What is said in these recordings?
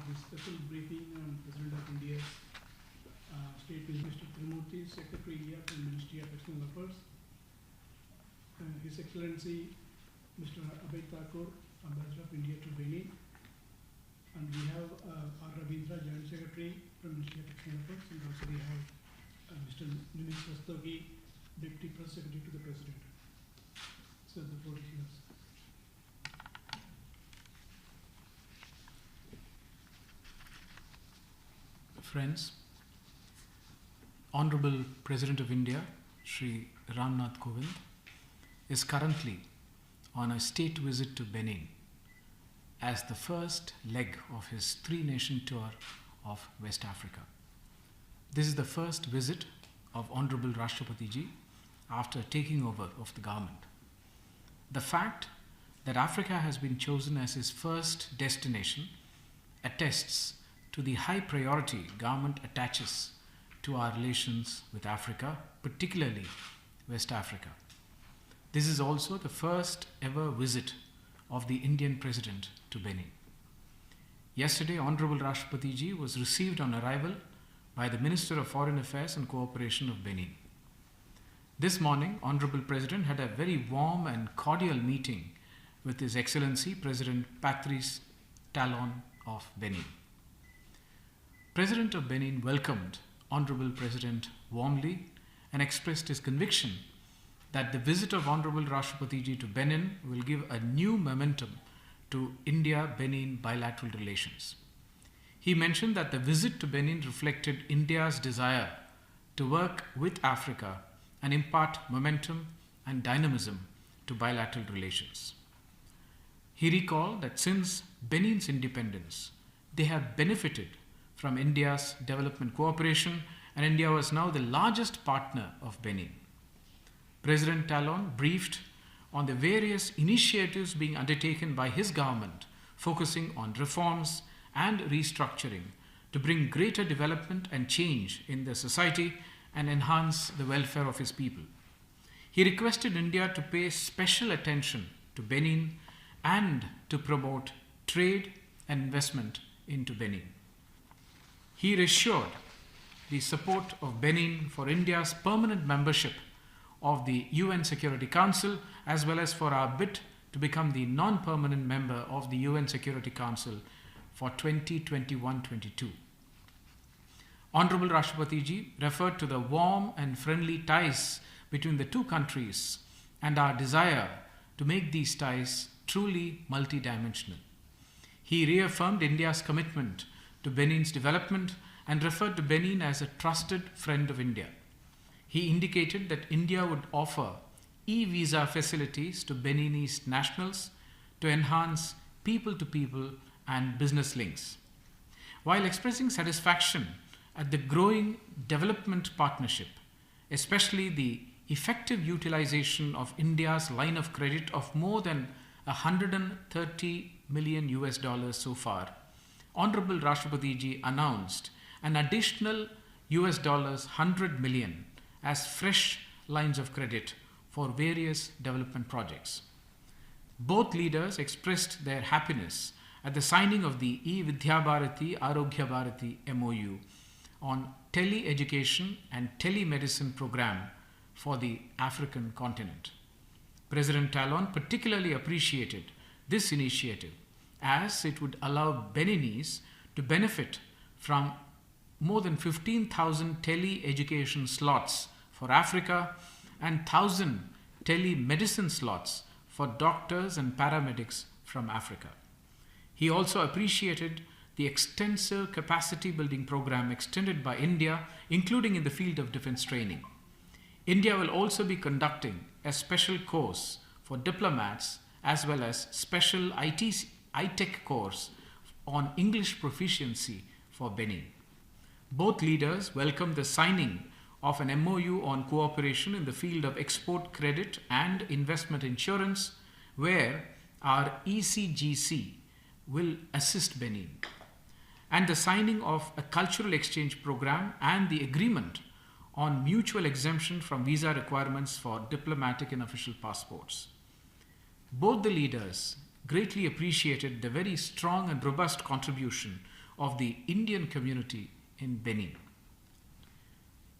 this special briefing on President of India's State Visit, Mr. Trimurti, Secretary India from Ministry of External Affairs, His Excellency Mr. Abhay Thakur, Ambassador of India to Benin, and we have R. Ravindra, Joint Secretary from Ministry of External Affairs, and also we have Mr. Nimesh Rastogi, Deputy Press Secretary to the President. So the floor is yours. Friends, Honorable President of India, Shri Ramnath Kovind, is currently on a state visit to Benin as the first leg of his three-nation tour of West Africa. This is the first visit of Honorable Rashtrapati Ji after taking over of the government. The fact that Africa has been chosen as his first destination attests to the high priority government attaches to our relations with Africa, particularly West Africa. This is also the first ever visit of the Indian President to Benin. Yesterday, Honorable Rashtrapati Ji was received on arrival by the Minister of Foreign Affairs and Cooperation of Benin. This morning, Honorable President had a very warm and cordial meeting with His Excellency President Patrice Talon of Benin. President of Benin welcomed Honorable President warmly and expressed his conviction that the visit of Honorable Rashtrapati Ji to Benin will give a new momentum to India-Benin bilateral relations. He mentioned that the visit to Benin reflected India's desire to work with Africa and impart momentum and dynamism to bilateral relations. He recalled that since Benin's independence, they have benefited from India's development cooperation, and India was now the largest partner of Benin. President Talon briefed on the various initiatives being undertaken by his government, focusing on reforms and restructuring to bring greater development and change in the society and enhance the welfare of his people. He requested India to pay special attention to Benin and to promote trade and investment into Benin. He reassured the support of Benin for India's permanent membership of the UN Security Council, as well as for our bid to become the non-permanent member of the UN Security Council for 2021-22. Honorable Rashtrapati Ji referred to the warm and friendly ties between the two countries and our desire to make these ties truly multidimensional. He reaffirmed India's commitment to Benin's development and referred to Benin as a trusted friend of India. He indicated that India would offer e-visa facilities to Beninese nationals to enhance people-to-people and business links. While expressing satisfaction at the growing development partnership, especially the effective utilization of India's line of credit of more than $130 million so far, Honorable Rashtrapati Ji announced an additional $100 million as fresh lines of credit for various development projects. Both leaders expressed their happiness at the signing of the E-Vidya Bharati Arogya Bharati MOU on tele-education and telemedicine program for the African continent. President Talon particularly appreciated this initiative as it would allow Beninese to benefit from more than 15,000 tele-education slots for Africa and 1,000 telemedicine slots for doctors and paramedics from Africa. He also appreciated the extensive capacity building program extended by India, including in the field of defense training. India will also be conducting a special course for diplomats as well as special IT-Tech course on English proficiency for Benin. Both leaders welcomed the signing of an MOU on cooperation in the field of export credit and investment insurance, where our ECGC will assist Benin, and the signing of a cultural exchange program and the agreement on mutual exemption from visa requirements for diplomatic and official passports. Both the leaders greatly appreciated the very strong and robust contribution of the Indian community in Benin.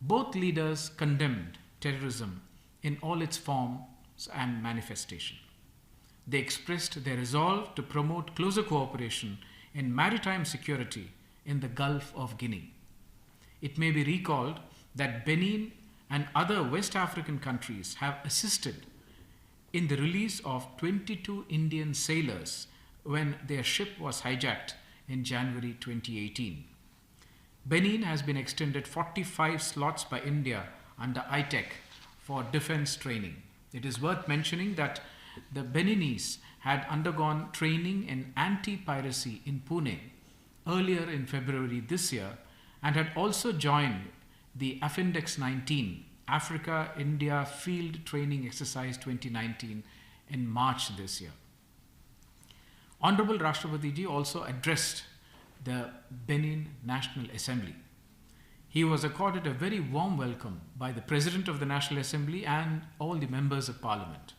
Both leaders condemned terrorism in all its forms and manifestation. They expressed their resolve to promote closer cooperation in maritime security in the Gulf of Guinea. It may be recalled that Benin and other West African countries have assisted in the release of 22 Indian sailors when their ship was hijacked in January 2018. Benin has been extended 45 slots by India under ITEC for defense training. It is worth mentioning that the Beninese had undergone training in anti-piracy in Pune earlier in February this year and had also joined the Affindex 19 Africa-India Field Training Exercise 2019 in March this year. Honorable Rashtrapati Ji also addressed the Benin National Assembly. He was accorded a very warm welcome by the President of the National Assembly and all the members of Parliament.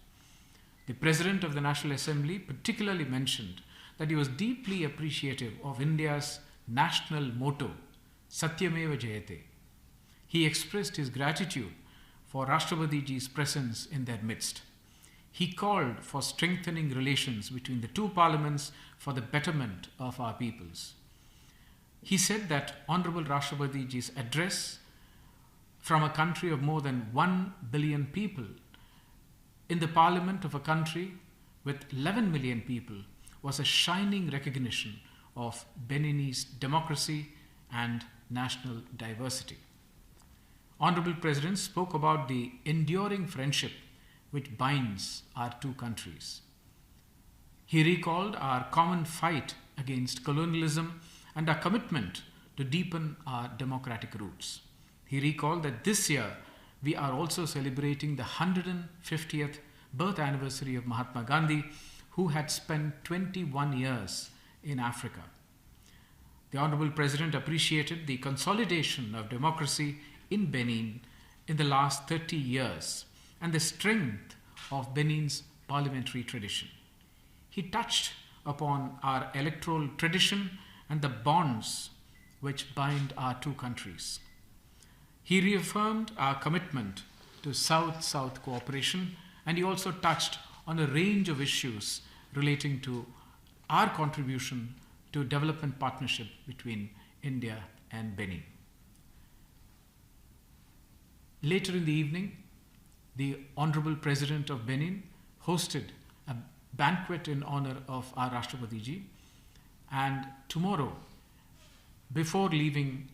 The President of the National Assembly particularly mentioned that he was deeply appreciative of India's national motto, Satyameva Jayate. He expressed his gratitude for Rashtrapati Ji's presence in their midst. He called for strengthening relations between the two parliaments for the betterment of our peoples. He said that Honorable Rashtrapati Ji's address from a country of more than 1 billion people in the parliament of a country with 11 million people was a shining recognition of Beninese democracy and national diversity. Honorable President spoke about the enduring friendship which binds our two countries. He recalled our common fight against colonialism and our commitment to deepen our democratic roots. He recalled that this year we are also celebrating the 150th birth anniversary of Mahatma Gandhi, who had spent 21 years in Africa. The Honorable President appreciated the consolidation of democracy in Benin in the last 30 years and the strength of Benin's parliamentary tradition. He touched upon our electoral tradition and the bonds which bind our two countries. He reaffirmed our commitment to South-South cooperation, and he also touched on a range of issues relating to our contribution to development partnership between India and Benin. Later in the evening, the Honorable President of Benin hosted a banquet in honor of our Rashtrapati Ji, and tomorrow, before leaving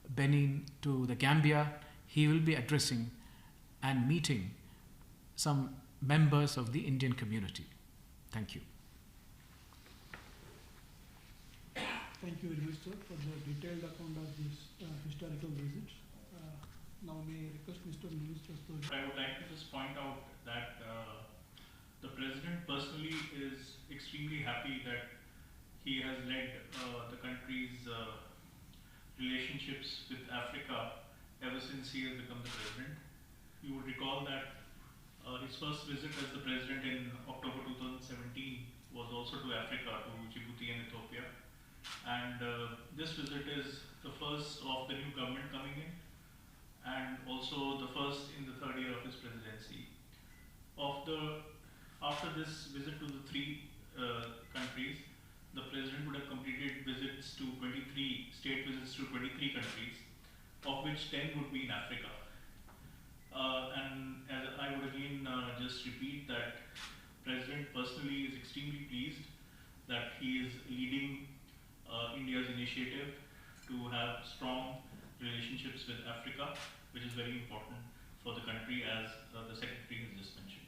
Benin to the Gambia, he will be addressing and meeting some members of the Indian community. Thank you. Thank you very much, sir, for the detailed account of this historical visit. Now may I request Mr. Minister. I would like to just point out that the President personally is extremely happy that he has led the country's relationships with Africa ever since he has become the President. You would recall that his first visit as the President in October 2017 was also to Africa, to Djibouti and Ethiopia. And this visit is the first of the new government coming in, and also the first in the third year of his presidency. After this visit to the three countries, the President would have completed visits to 23, state visits to 23 countries, of which 10 would be in Africa. And as I would again just repeat that President personally is extremely pleased that he is leading India's initiative to have strong relationships with Africa, which is very important for the country, as the Secretary has just mentioned.